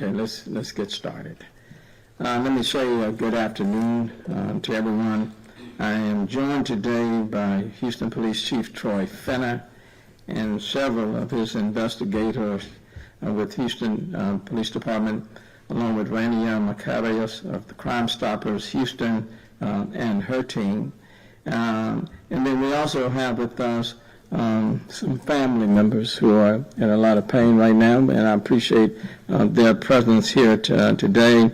Okay, let's get started. Let me say good afternoon to everyone. I am joined today by Houston Police Chief Troy Fenner and several of his investigators with Houston Police Department, along with Rania Mankarious of the Crime Stoppers Houston and her team. And then we also have with us some family members who are in a lot of pain right now, and I appreciate their presence here today.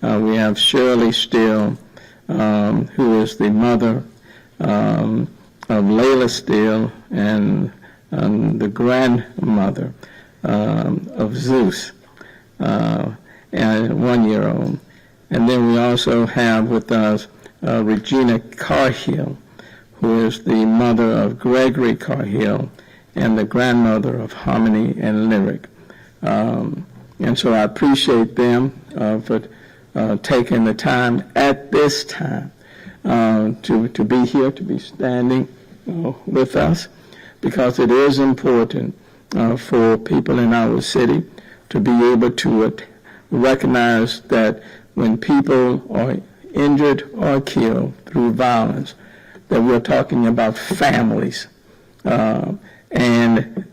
We have Shirley Steele, who is the mother of Layla Steele and the grandmother of Zeus, and 1-year-old. And then we also have with us Regina Carhill, who is the mother of Gregory Carhill and the grandmother of Harmony and Lyric. And so I appreciate them for taking the time at this time to be here, to be standing with us, because it is important for people in our city to be able to recognize that when people are injured or killed through violence, that we're talking about families, and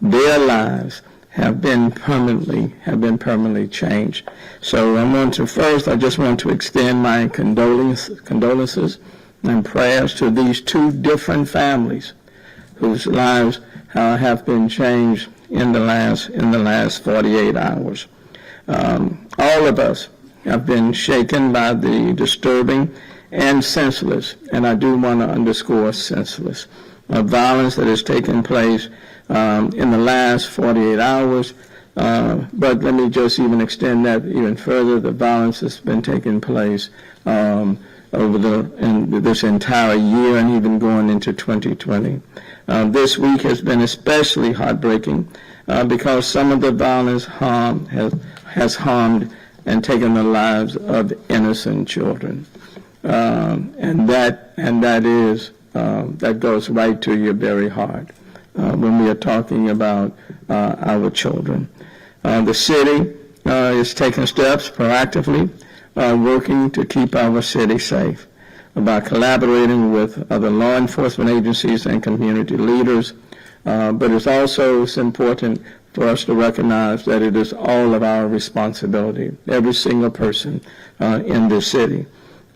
their lives have been permanently changed. So I just want to extend my condolences and prayers to these two different families whose lives have been changed in the last 48 hours. All of us have been shaken by the disturbing and senseless, and I do want to underscore senseless, violence that has taken place in the last 48 hours. But let me just even extend that even further. The violence that's been taking place over this entire year and even going into 2020. This week has been especially heartbreaking because some of the violence has harmed and taken the lives of innocent children. And that goes right to your very heart when we are talking about our children. The city is taking steps proactively, working to keep our city safe by collaborating with other law enforcement agencies and community leaders. But it's important for us to recognize that it is all of our responsibility, every single person in this city.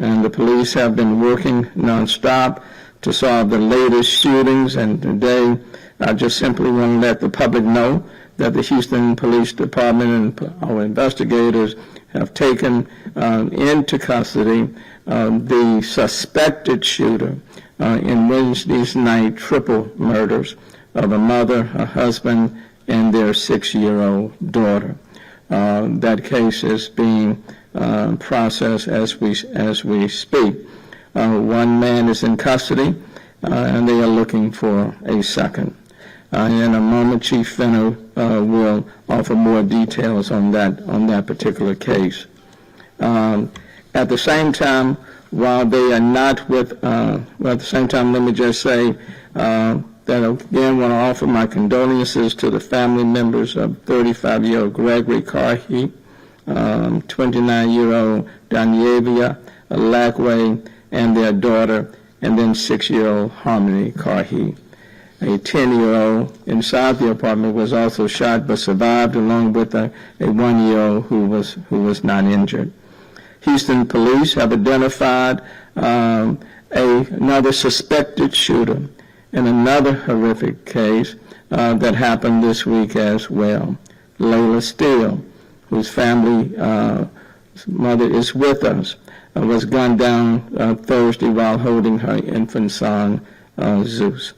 And the police have been working nonstop to solve the latest shootings. And today, I just simply want to let the public know that the Houston Police Department and our investigators have taken into custody the suspected shooter in Wednesday's night triple murders of a mother, a husband, and their 6-year-old daughter. That case is being process as we speak. One man is in custody, and they are looking for a second. In a moment, Chief Fenner will offer more details on that particular case. At the same time, while they are not with, at the same time, let me just say that again, want to offer my condolences to the family members of 35-year-old Gregory Carhill, 29-year-old Daniela Lackway, and their daughter, and then 6-year-old Harmony Carhill. A 10-year-old inside the apartment was also shot but survived, along with a 1-year-old who was not injured. Houston police have identified another suspected shooter in another horrific case that happened this week as well. Layla Steele, whose family mother is with us, was gunned down Thursday while holding her infant son, Zeus.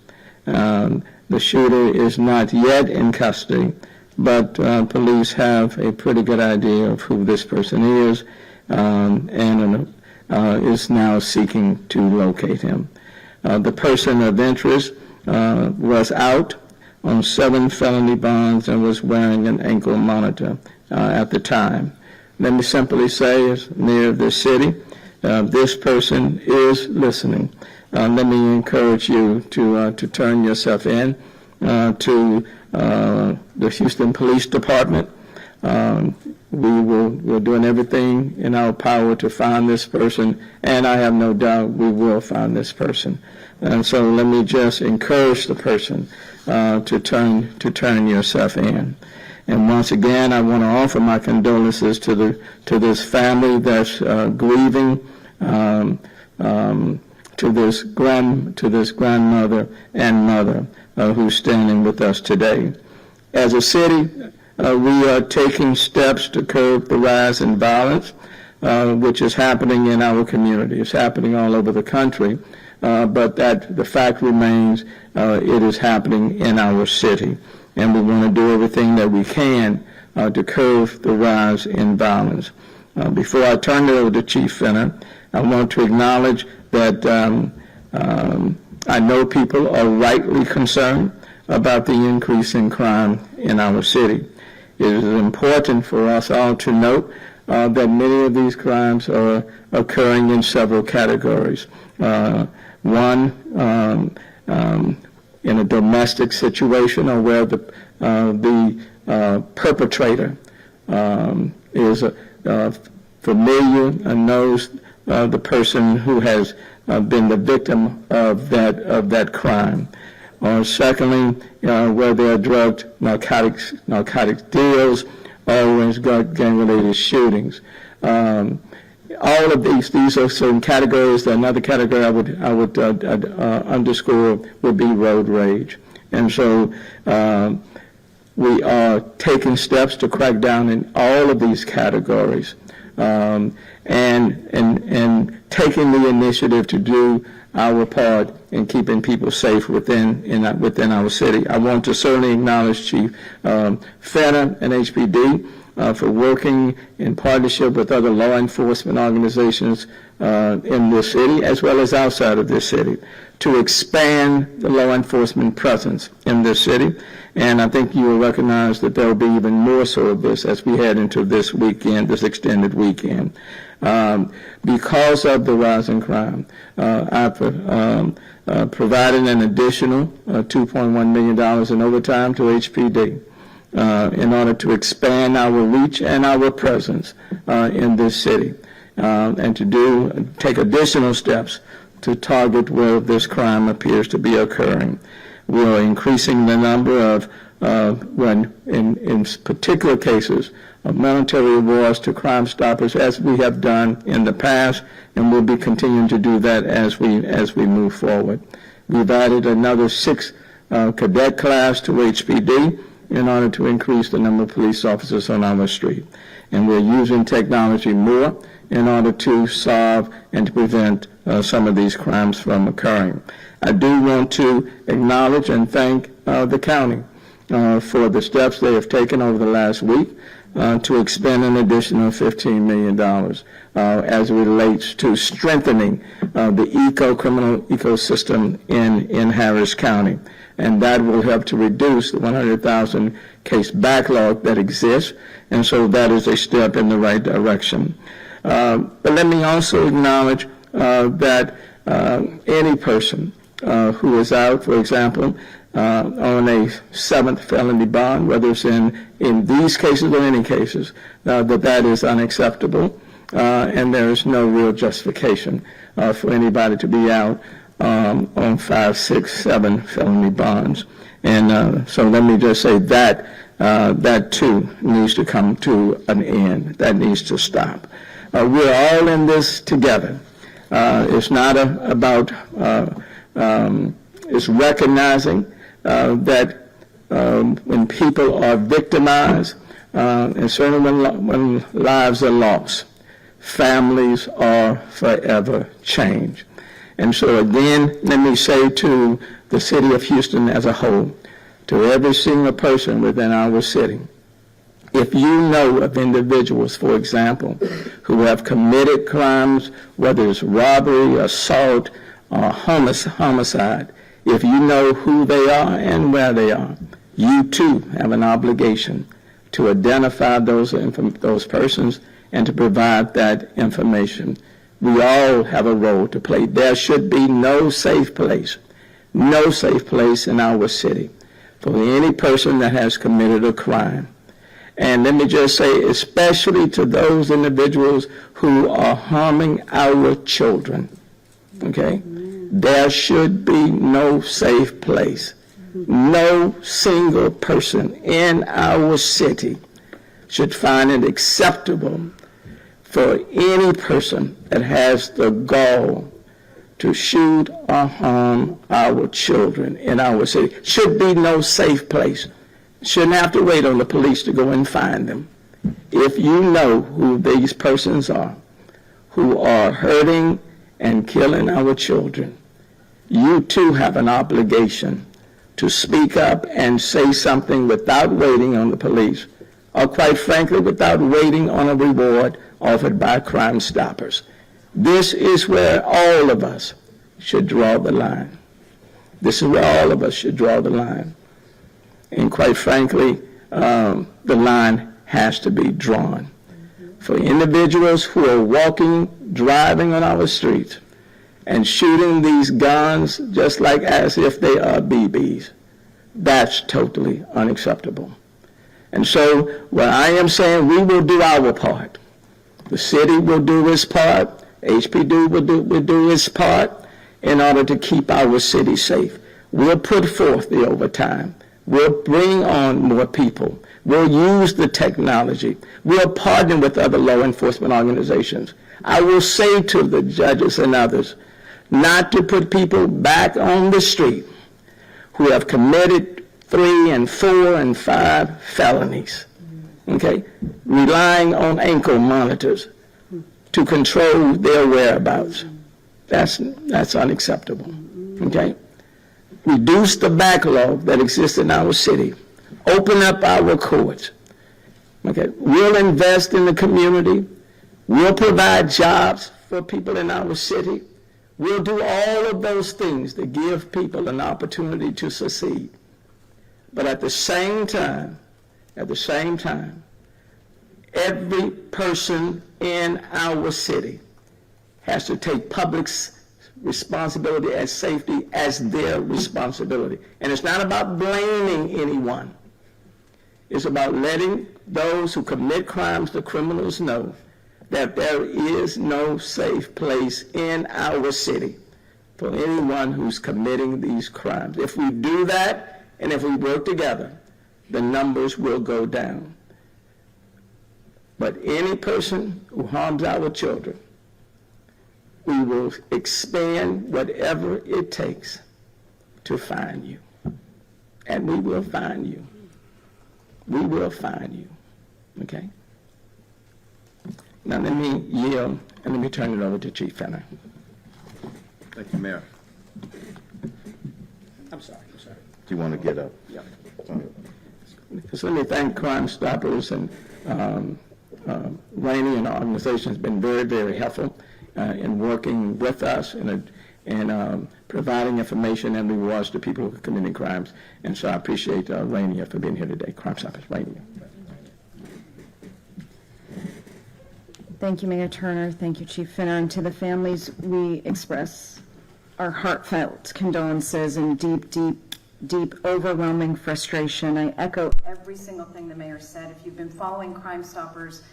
The shooter is not yet in custody, but police have a pretty good idea of who this person is and is now seeking to locate him. The person of interest was out on 7 felony bonds and was wearing an ankle monitor at the time. Let me simply say, as mayor of this city, this person is listening. Let me encourage you to turn yourself in to the Houston Police Department we're doing everything in our power to find this person, and I have no doubt we will find this person. And so let me just encourage the person to turn yourself in. And once again, I want to offer my condolences to this family that's grieving, to this grandmother and mother who's standing with us today. As a city, we are taking steps to curb the rise in violence, which is happening in our community. It's happening all over the country, but the fact remains, it is happening in our city. And we want to do everything that we can to curb the rise in violence. Before I turn it over to Chief Fenner, I want to acknowledge that I know people are rightly concerned about the increase in crime in our city. It is important for us all to note that many of these crimes are occurring in several categories. One, in a domestic situation, or where the perpetrator is familiar and knows the person who has been the victim of that crime. Or secondly, where there are drug narcotics deals, or gang-related shootings. All of these are certain categories. Another category I would underscore would be road rage. And so we are taking steps to crack down in all of these categories, and taking the initiative to do our part in keeping people safe within our city. I want to certainly acknowledge Chief Fenner and HPD for working in partnership with other law enforcement organizations in this city, as well as outside of this city, to expand the law enforcement presence in this city. And I think you will recognize that there will be even more so of this as we head into this weekend, this extended weekend. Because of the rise in crime, I've provided an additional $2.1 million in overtime to HPD in order to expand our reach and our presence in this city, and to take additional steps to target where this crime appears to be occurring. We're increasing the number of, in particular cases, of monetary awards to Crime Stoppers, as we have done in the past, and we'll be continuing to do that as we move forward. We've added another 6 cadet class to HPD in order to increase the number of police officers on our street. And we're using technology more in order to solve and to prevent some of these crimes from occurring. I do want to acknowledge and thank the county for the steps they have taken over the last week to expend an additional $15 million as it relates to strengthening the criminal ecosystem in Harris County. And that will help to reduce the 100,000 case backlog that exists. And so that is a step in the right direction. But let me also acknowledge that any person who is out, for example, on a 7th felony bond, whether it's in these cases or any cases, that is unacceptable, and there is no real justification for anybody to be out on 5, 6, 7 felony bonds. And so let me just say that that too needs to come to an end. That needs to stop. We're all in this together. It's not about it's recognizing that when people are victimized, and certainly when lives are lost, families are forever changed. And so again, let me say to the city of Houston as a whole, to every single person within our city, if you know of individuals, for example, who have committed crimes, whether it's robbery, assault, or homicide, if you know who they are and where they are, you too have an obligation to identify those persons and to provide that information. We all have a role to play. There should be no safe place in our city for any person that has committed a crime. And let me just say, especially to those individuals who are harming our children, okay? There should be no safe place. No single person in our city should find it acceptable for any person that has the gall to shoot or harm our children in our city. Should be no safe place. Shouldn't have to wait on the police to go and find them. If you know who these persons are, who are hurting and killing our children, you too have an obligation to speak up and say something without waiting on the police, or quite frankly, without waiting on a reward offered by Crime Stoppers. This is where all of us should draw the line. This is where all of us should draw the line. And quite frankly, the line has to be drawn. For individuals who are walking, driving on our streets, and shooting these guns just like as if they are BBs, that's totally unacceptable. And so what I am saying, we will do our part. The city will do its part. HPD will do its part in order to keep our city safe. We'll put forth the overtime. We'll bring on more people. We'll use the technology. We'll partner with other law enforcement organizations. I will say to the judges and others not to put people back on the street who have committed 3 and 4 and 5 felonies, okay, relying on ankle monitors to control their whereabouts. That's unacceptable, okay? Reduce the backlog that exists in our city. Open up our courts, okay? We'll invest in the community. We'll provide jobs for people in our city. We'll do all of those things to give people an opportunity to succeed. But at the same time, every person in our city has to take public responsibility and safety as their responsibility. And it's not about blaming anyone. It's about letting those who commit crimes, the criminals, know that there is no safe place in our city for anyone who's committing these crimes. If we do that, and if we work together, the numbers will go down. But any person who harms our children, we will expend whatever it takes to find you. And we will find you. We will find you. Okay? Now let me yield and let me turn it over to Chief Fenner. Thank you, Mayor. I'm sorry. Do you want to get up? Yeah. So let me thank Crime Stoppers and Rania and our organization has been very, very helpful in working with us and providing information and rewards to people who are committing crimes. And so I appreciate Rania for being here today. Crime Stoppers, Rania. Thank you, Mayor Turner. Thank you, Chief Finner. And to the families, we express our heartfelt condolences and deep, overwhelming frustration. I echo every single thing the mayor said. If you've been following Crime Stoppers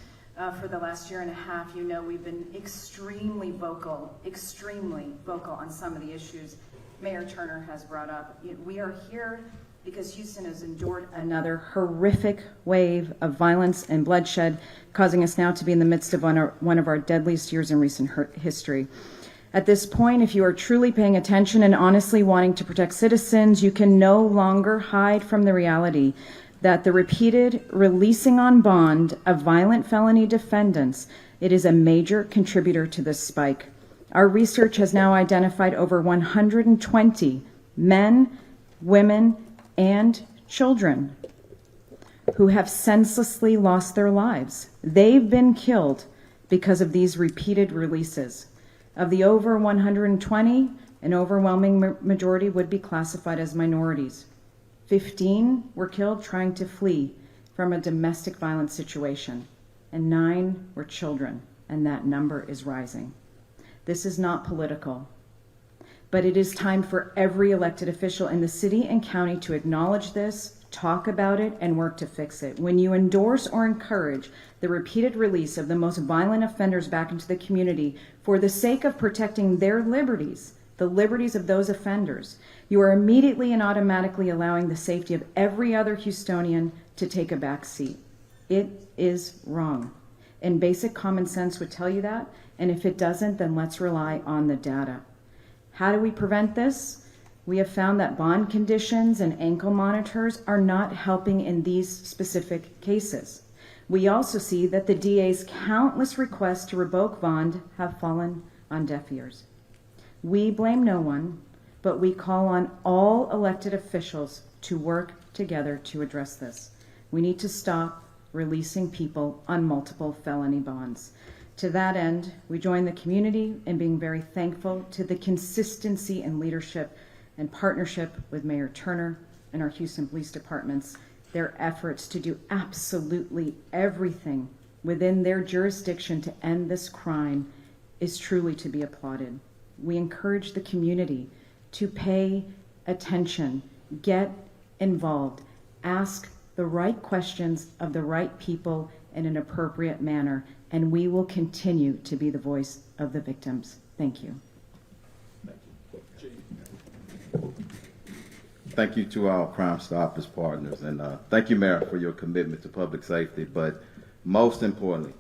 for the last year and a half, you know we've been extremely vocal on some of the issues Mayor Turner has brought up. We are here because Houston has endured another horrific wave of violence and bloodshed, causing us now to be in the midst of one of our deadliest years in recent history. At this point, if you are truly paying attention and honestly wanting to protect citizens, you can no longer hide from the reality that the repeated releasing on bond of violent felony defendants, it is a major contributor to this spike. Our research has now identified over 120 men, women, and children who have senselessly lost their lives. They've been killed because of these repeated releases. Of the over 120, an overwhelming majority would be classified as minorities. 15 were killed trying to flee from a domestic violence situation, and 9 were children, and that number is rising. This is not political, but it is time for every elected official in the city and county to acknowledge this, talk about it, and work to fix it. When you endorse or encourage the repeated release of the most violent offenders back into the community for the sake of protecting their liberties, the liberties of those offenders, you are immediately and automatically allowing the safety of every other Houstonian to take a back seat. It is wrong. And basic common sense would tell you that. And if it doesn't, then let's rely on the data. How do we prevent this? We have found that bond conditions and ankle monitors are not helping in these specific cases. We also see that the DA's countless requests to revoke bond have fallen on deaf ears. We blame no one, but we call on all elected officials to work together to address this. We need to stop releasing people on multiple felony bonds. To that end, we join the community in being very thankful to the consistency and leadership and partnership with Mayor Turner and our Houston Police Departments. Their efforts to do absolutely everything within their jurisdiction to end this crime is truly to be applauded. We encourage the community to pay attention, get involved, ask the right questions of the right people in an appropriate manner, and we will continue to be the voice of the victims. Thank you. Thank you to our Crime Stoppers partners, and thank you, Mayor, for your commitment to public safety. But most importantly,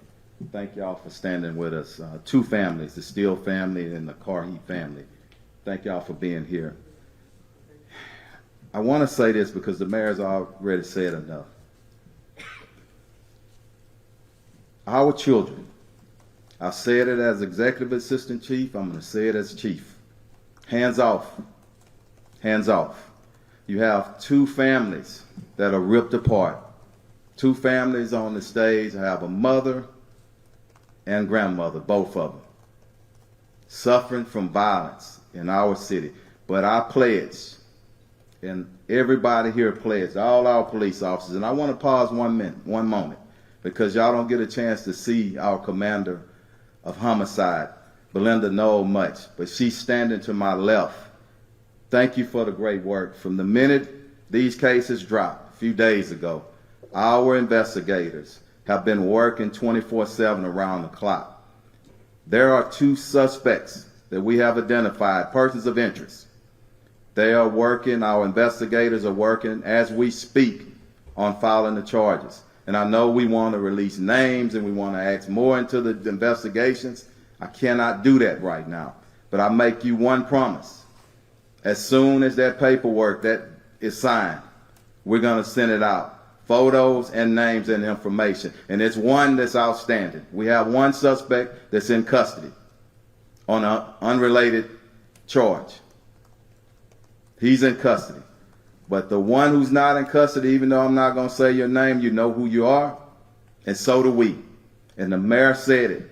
thank y'all for standing with us. Two families, the Steele family and the Carheat family. Thank y'all for being here. I want to say this because the mayor's already said enough. Our children, I said it as executive assistant chief, I'm going to say it as chief. Hands off. Hands off. You have two families that are ripped apart. Two families on the stage. I have a mother and grandmother, both of them, suffering from violence in our city. But I pledge, and everybody here pledged, all our police officers, and I want to pause one moment, because y'all don't get a chance to see our commander of homicide, Belinda Knoll, much, but she's standing to my left. Thank you for the great work. From the minute these cases dropped a few days ago, our investigators have been working 24/7 around the clock. There are two suspects that we have identified, persons of interest. They are working, our investigators are working as we speak on filing the charges. And I know we want to release names and we want to ask more into the investigations. I cannot do that right now. But I make you one promise. As soon as that paperwork that is signed, we're going to send it out. Photos and names and information. And it's one that's outstanding. We have one suspect that's in custody on an unrelated charge. He's in custody. But the one who's not in custody, even though I'm not going to say your name, you know who you are, and so do we. And the mayor said it.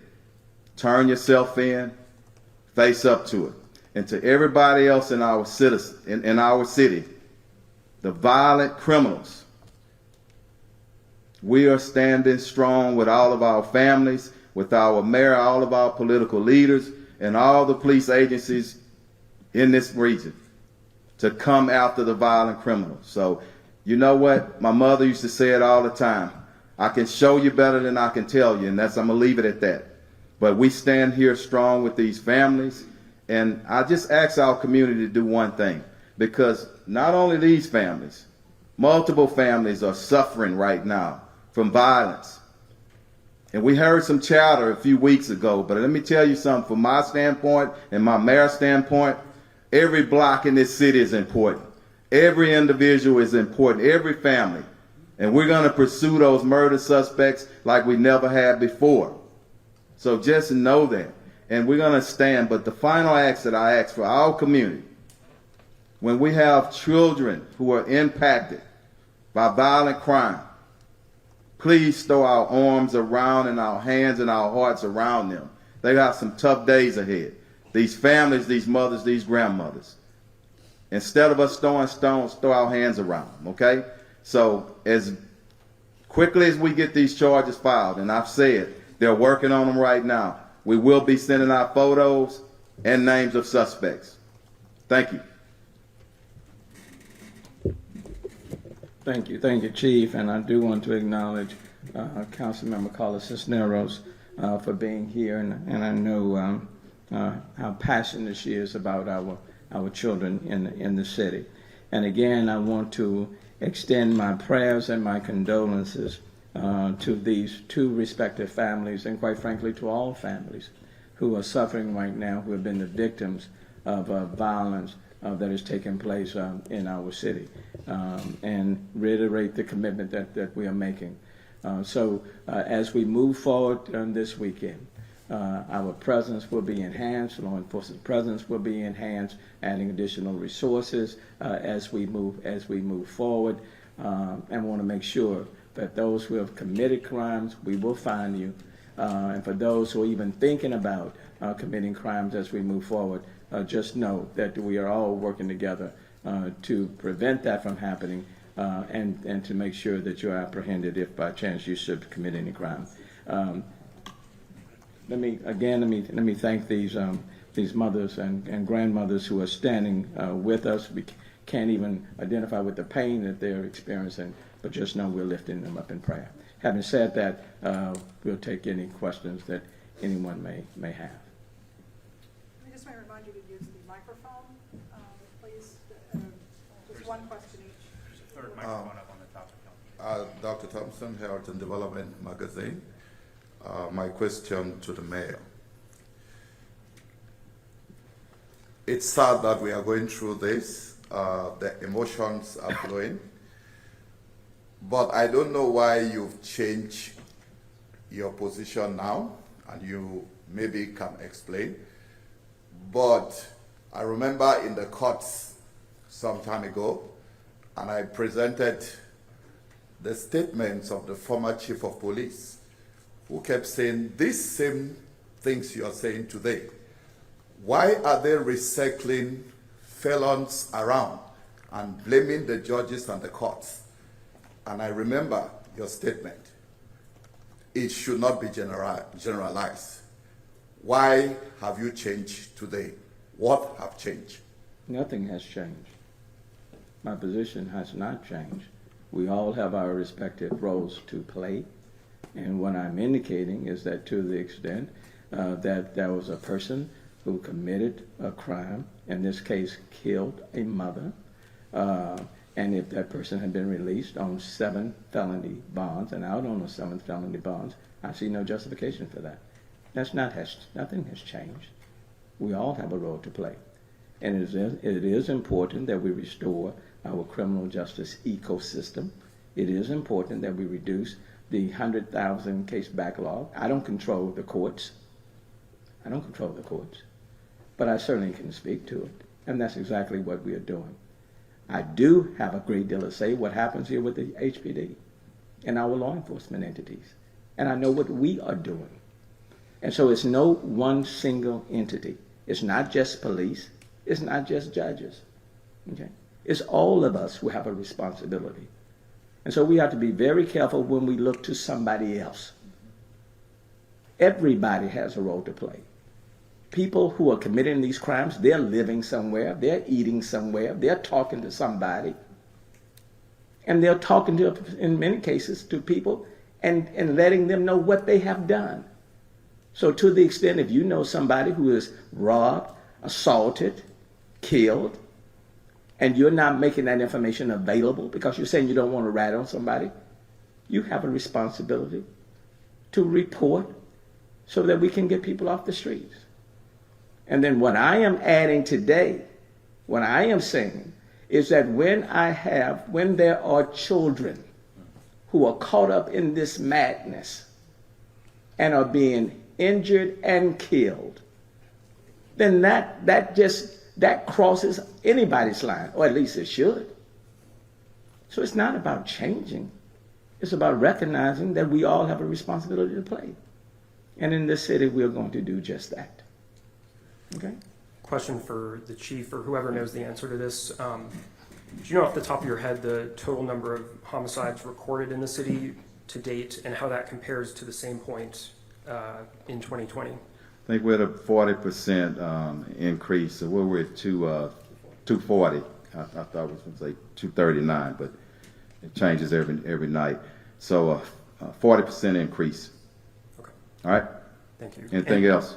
Turn yourself in, face up to it. And to everybody else in our citizens, in our city, the violent criminals, we are standing strong with all of our families, with our mayor, all of our political leaders, and all the police agencies in this region to come after the violent criminals. So, you know what? My mother used to say it all the time. I can show you better than I can tell you, and I'm going to leave it at that. But we stand here strong with these families, and I just ask our community to do one thing, because not only these families, multiple families are suffering right now from violence. And we heard some chatter a few weeks ago, but let me tell you something, from my standpoint and my mayor's standpoint, every block in this city is important. Every individual is important, every family. And we're going to pursue those murder suspects like we never had before. So just know that. And we're going to stand. But the final ask that I ask for our community, when we have children who are impacted by violent crime, please throw our arms around and our hands and our hearts around them. They got some tough days ahead. These families, these mothers, these grandmothers. Instead of us throwing stones, throw our hands around them, okay? So as quickly as we get these charges filed, and I've said they're working on them right now, we will be sending out photos and names of suspects. Thank you. Thank you, Chief, and I do want to acknowledge Councilmember Carla Cisneros for being here, and I know how passionate she is about our children in the city. And again, I want to extend my prayers and my condolences to these two respective families, and quite frankly to all families who are suffering right now, who have been the victims of violence that is taking place in our city, and reiterate the commitment that we are making. So as we move forward this weekend, our presence will be enhanced, law enforcement presence will be enhanced, adding additional resources as we move forward, and want to make sure that those who have committed crimes, we will find you, and for those who are even thinking about committing crimes as we move forward, just know that we are all working together to prevent that from happening, and to make sure that you're apprehended if by chance you should commit any crime. Let me thank these mothers and grandmothers who are standing with us. We can't even identify with the pain that they're experiencing, but just know we're lifting them up in prayer. Having said that, we'll take any questions that anyone may have. I just might remind you to use the microphone, please. Just one question each. There's a third microphone up on the top. Dr. Thompson, Health and Development Magazine. My question to the mayor. It's sad that we are going through this. The emotions are flowing. But I don't know why you've changed your position now, and you maybe can explain. But I remember in the courts some time ago, and I presented the statements of the former chief of police, who kept saying these same things you are saying today. Why are they recycling felons around and blaming the judges and the courts? And I remember your statement. It should not be generalized. Why have you changed today? What have changed? Nothing has changed. My position has not changed. We all have our respective roles to play. And what I'm indicating is that to the extent that there was a person who committed a crime, in this case killed a mother, and if that person had been released on 7 felony bonds and out on the 7th felony bonds, I see no justification for that. Nothing has changed. We all have a role to play. And it is important that we restore our criminal justice ecosystem. It is important that we reduce the 100,000 case backlog. I don't control the courts. But I certainly can speak to it. And that's exactly what we are doing. I do have a great deal to say what happens here with the HPD and our law enforcement entities. And I know what we are doing. And so it's no one single entity. It's not just police. It's not just judges. Okay? It's all of us who have a responsibility. And so we have to be very careful when we look to somebody else. Everybody has a role to play. People who are committing these crimes, they're living somewhere, they're eating somewhere, they're talking to somebody. And they're talking to, in many cases, to people and letting them know what they have done. So to the extent if you know somebody who is robbed, assaulted, killed, and you're not making that information available because you're saying you don't want to rat on somebody, you have a responsibility to report so that we can get people off the streets. And then what I am adding today, what I am saying, is that when there are children who are caught up in this madness and are being injured and killed, then that crosses anybody's line, or at least it should. So it's not about changing. It's about recognizing that we all have a responsibility to play. And in this city, we're going to do just that. Okay? Question for the chief or whoever knows the answer to this. Do you know off the top of your head the total number of homicides recorded in the city to date and how that compares to the same point in 2020? I think we're at a 40% increase. So we're at 240. I thought it was going to say 239, but It changes every night. So 40% increase. Okay, All right? thank you. Anything else?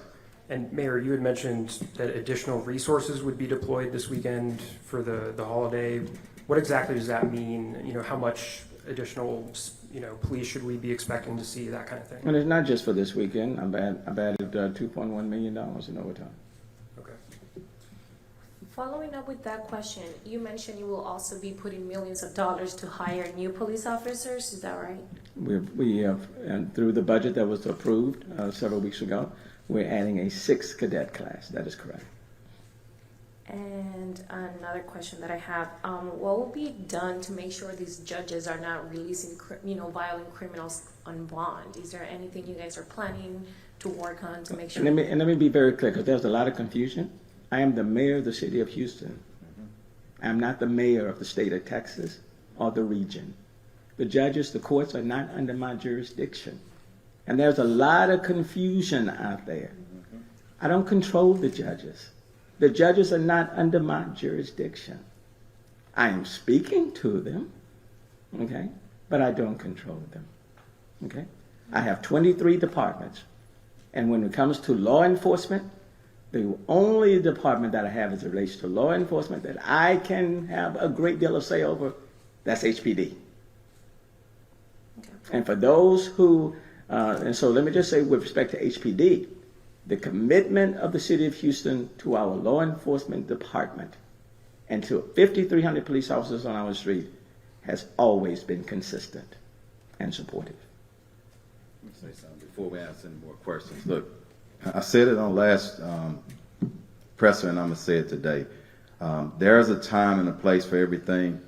And Mayor, you had mentioned that additional resources would be deployed this weekend for the holiday. What exactly does that mean? You know, how much additional, police should we be expecting to see, that kind of thing? And it's not just for this weekend. I've added $2.1 million in overtime. Okay. Following up with that question, you mentioned you will also be putting millions of dollars to hire new police officers, is that right? We have, and through the budget that was approved several weeks ago, we're adding a 6th cadet class. That is correct. And another question that I have, what will be done to make sure these judges are not releasing, violent criminals on bond? Is there anything you guys are planning to work on to make sure? And let me be very clear, because there's a lot of confusion. I am the mayor of the city of Houston. I'm not the mayor of the state of Texas or the region. The judges, the courts are not under my jurisdiction. And there's a lot of confusion out there. I don't control the judges. The judges are not under my jurisdiction. I am speaking to them, okay, but I don't control them, okay? I have 23 departments, and when it comes to law enforcement, the only department that I have as it relates to law enforcement that I can have a great deal of say over, that's HPD. Okay. And for those who, and so let me just say with respect to HPD, the commitment of the city of Houston to our law enforcement department and to 5,300 police officers on our street has always been consistent and supportive. Let me say something before we answer any more questions. Look, I said it on last presser, and I'm going to say it today. There's a time and a place for everything.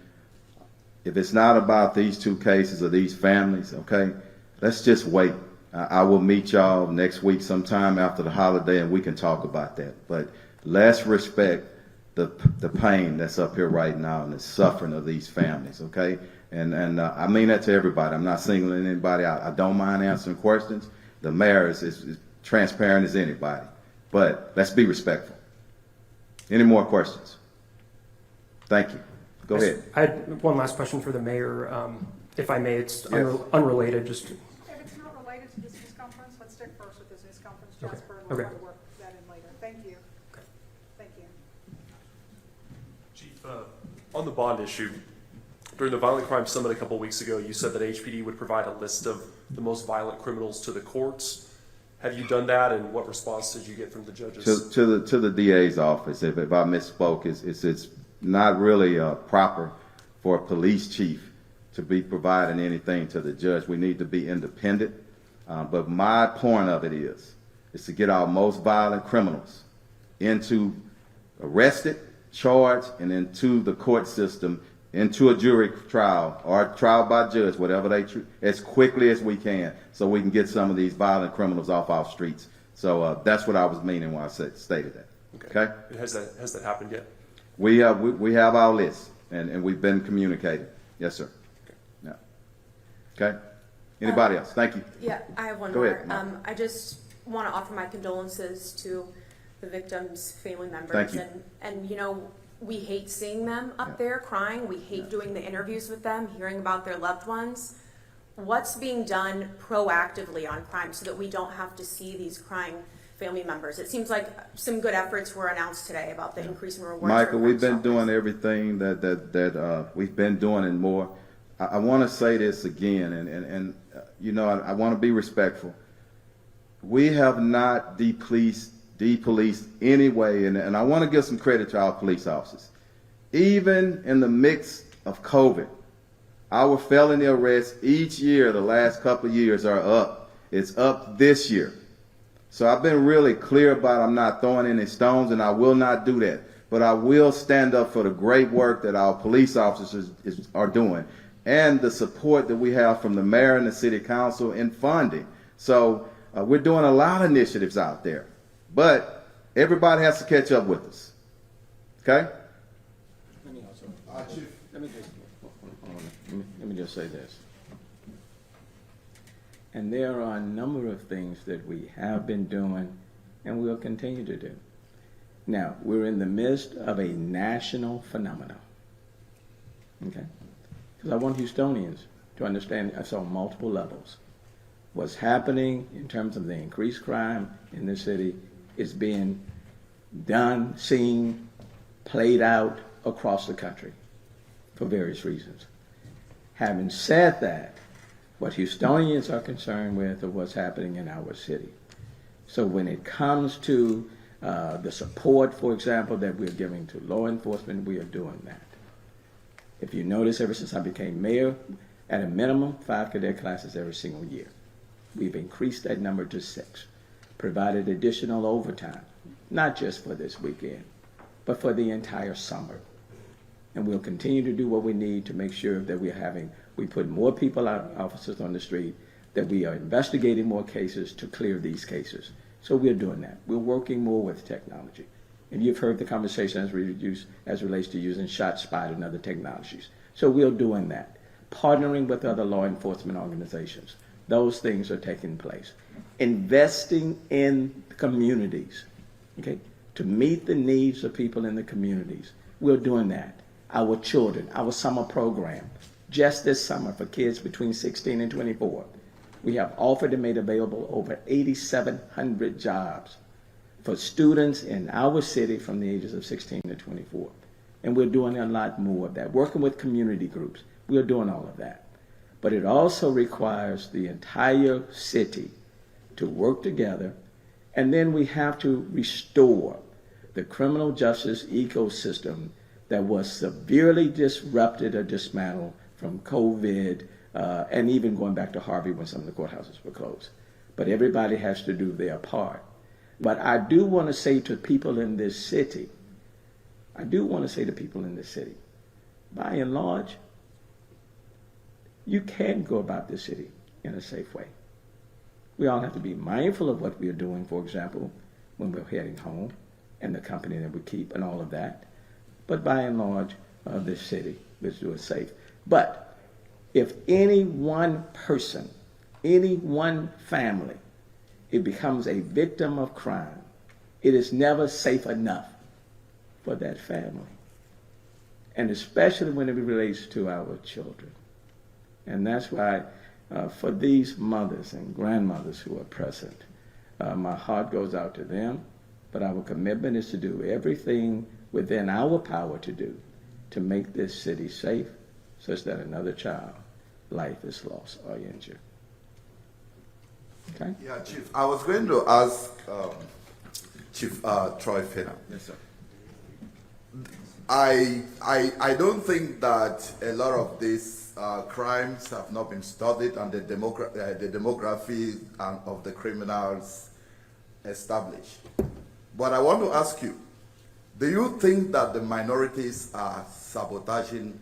If it's not about these two cases or these families, okay, let's just wait. I will meet y'all next week sometime after the holiday, and we can talk about that. But let's respect the pain that's up here right now and the suffering of these families, okay? And I mean that to everybody. I'm not singling anybody out. I don't mind answering questions. The mayor is transparent as anybody. But let's be respectful. Any more questions? Thank you. Go ahead. I had one last question for the mayor, if I may. It's Yes. unrelated, just If it's not related to this news conference, let's stick first with this news conference, Okay. Jasper, and we'll Okay. try to work that in later. Thank you. Thank you. Chief, on the bond issue, during the Violent Crime Summit a couple weeks ago, you said that HPD would provide a list of the most violent criminals to the courts. Have you done that, and what response did you get from the judges? To the DA's office. If I misspoke, it's not really proper for a police chief to be providing anything to the judge. We need to be independent. But my point of it is to get our most violent criminals into arrested, charged, and into the court system, into a jury trial or a trial by judge, whatever they choose, as quickly as we can, so we can get some of these violent criminals off our streets. So that's what I was meaning when I stated that. Okay? And has that happened yet? We have our list, and we've been communicating. Yes, sir. Yeah. Okay. Anybody else? Thank you. Yeah, I have one Go more. ahead, Mom. I just want to offer my condolences to the victims' family members. Thank you. And we hate seeing them up there crying. We hate doing the interviews with them, hearing about their loved ones. What's being done proactively on crime so that we don't have to see these crying family members? It seems like some good efforts were announced today about the increase in rewards. Michael, for we've been crime doing everything that we've been doing and more. I want to say this again, and I want to be respectful. We have not depoliced any way, and I want to give some credit to our police officers. Even in the mix of COVID, our felony arrests each year, the last couple of years, are up. It's up this year. So I've been really clear about I'm not throwing any stones, and I will not do that. But I will stand up for the great work that our police officers are doing and the support that we have from the mayor and the city council in funding. So we're doing a lot of initiatives out there. But everybody has to catch up with us. Okay? Let me just say this. And there are a number of things that we have been doing and will continue to do. Now, we're in the midst of a national phenomenon. Okay? because I want Houstonians to understand it's on multiple levels. What's happening in terms of the increased crime in this city is being done, seen, played out across the country for various reasons. Having said that, what Houstonians are concerned with are what's happening in our city. So when it comes to the support, for example, that we're giving to law enforcement, we are doing that. If you notice, ever since I became mayor, at a minimum, 5 cadet classes every single year. We've increased that number to 6, provided additional overtime, not just for this weekend, but for the entire summer. And we'll continue to do what we need to make sure that we put more people out, officers on the street, that we are investigating more cases to clear these cases. So we're doing that. We're working more with technology. And you've heard the conversation as relates to using ShotSpot and other technologies. So we're doing that, partnering with other law enforcement organizations. Those things are taking place. Investing in communities, okay, to meet the needs of people in the communities. We're doing that. Our children, our summer program, just this summer for kids between 16 and 24, we have offered and made available over 8,700 jobs for students in our city from the ages of 16 to 24. And we're doing a lot more of that, working with community groups. We're doing all of that. But it also requires the entire city to work together, and then we have to restore the criminal justice ecosystem that was severely disrupted or dismantled from COVID, and even going back to Harvey when some of the courthouses were closed. But everybody has to do their part. But I do want to say to people in this city, by and large, you can go about this city in a safe way. We all have to be mindful of what we are doing, for example, when we're heading home, and the company that we keep and all of that. But by and large, this city, let's do it safe. But if any one person, any one family, it becomes a victim of crime, it is never safe enough for that family. And especially when it relates to our children. And that's why for these mothers and grandmothers who are present, my heart goes out to them, but our commitment is to do everything within our power to do to make this city safe such that another child life is lost or injured. Okay? Yeah, Chief, I was going to ask Chief Troy Fenner. Yes, sir. I don't think that a lot of these crimes have not been studied and the demography of the criminals established. But I want to ask you, do you think that the minorities are sabotaging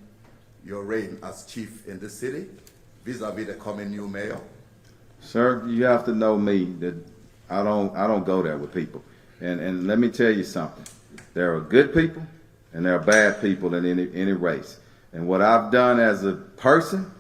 your reign as chief in the city vis-a-vis the coming new mayor? Sir, you have to know me that I don't go there with people. And let me tell you something. There are good people and there are bad people in any race. And what I've done as a person,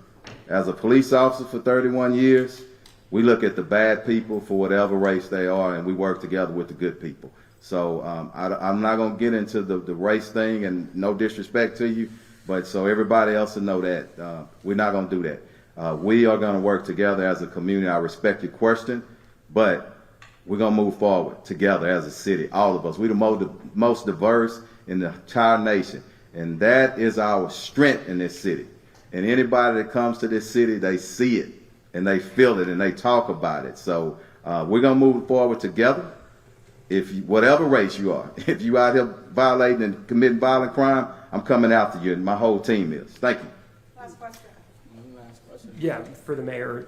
as a police officer for 31 years, we look at the bad people for whatever race they are, and we work together with the good people. So I'm not going to get into the race thing, and no disrespect to you, but so everybody else will know that we're not going to do that. We are going to work together as a community. I respect your question, but we're going to move forward together as a city, all of us. We're the most diverse in the entire nation, and that is our strength in this city. And anybody that comes to this city, they see it, and they feel it, and they talk about it. So we're going to move forward together. If you, whatever race you are, if you out here violating and committing violent crime, I'm coming after you, and my whole team is. Thank you. Last question. Yeah, for the mayor,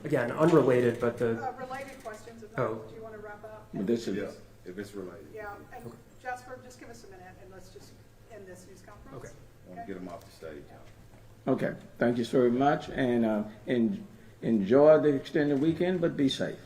again, unrelated, but the, Related questions, if Oh. do you want to wrap up? But this is, If it's related. Yeah, and Jasper, just give us a minute and let's just end this news conference. Okay. I want to get them off the stage. okay. Thank you so very much, and enjoy the extended weekend, but be safe.